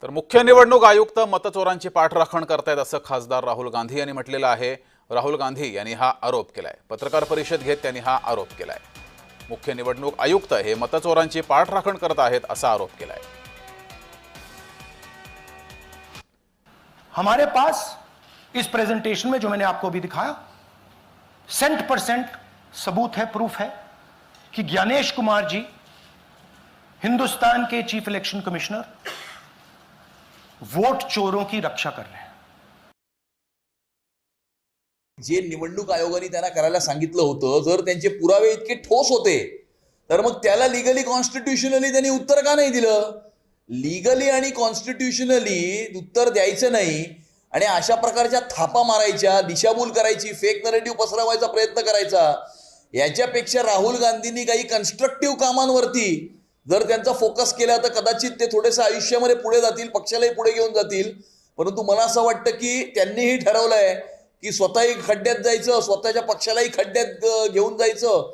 तर मुख्य निवडणूक आयुक्त मतचोरांची पाठराखण करतायत असं खासदार राहुल गांधी यांनी म्हटलेलं आहे। राहुल गांधी यांनी हा आरोप केलाय। पत्रकार परिषद घेत त्यांनी हा आरोप केलाय। मुख्य निवडणूक आयुक्त हे मतचोरांची पाठराखण करत आहेत असा आरोप केलाय। हमारे पास इस प्रेजेंटेशन में जो मैंने आपको अभी दिखाया 100% सबूत है, प्रूफ है कि ज्ञानेश कुमार जी हिंदुस्तान के चीफ इलेक्शन कमिश्नर वोट चोरों की रक्षा कर रहे हैं। जे निवडणूक आयोगाने त्यांना करायला सांगितलं होतं, जर त्यांचे पुरावे इतके ठोस होते तर मग त्याला लीगली कॉन्स्टिट्यूशनली त्यांनी उत्तर का नाही दिलं? लीगली आणि कॉन्स्टिट्यूशनली उत्तर द्यायचं नाही आणि अशा प्रकारच्या थापा मारायच्या, दिशाभूल करायची, फेक नरेटिव्ह पसरवायचा प्रयत्न करायचा, याच्यापेक्षा राहुल गांधींनी काही कन्स्ट्रक्टिव्ह कामांवरती जर त्यांचा फोकस केला तर कदाचित ते थोडेसे आयुष्यामध्ये पुढे जातील, पक्षालाही पुढे घेऊन जातील। परंतु मला असं वाटतं की त्यांनीही ठरवलंय की स्वतःही खड्ड्यात जायचं, स्वतःच्या पक्षालाही खड्ड्यात घेऊन जायचं।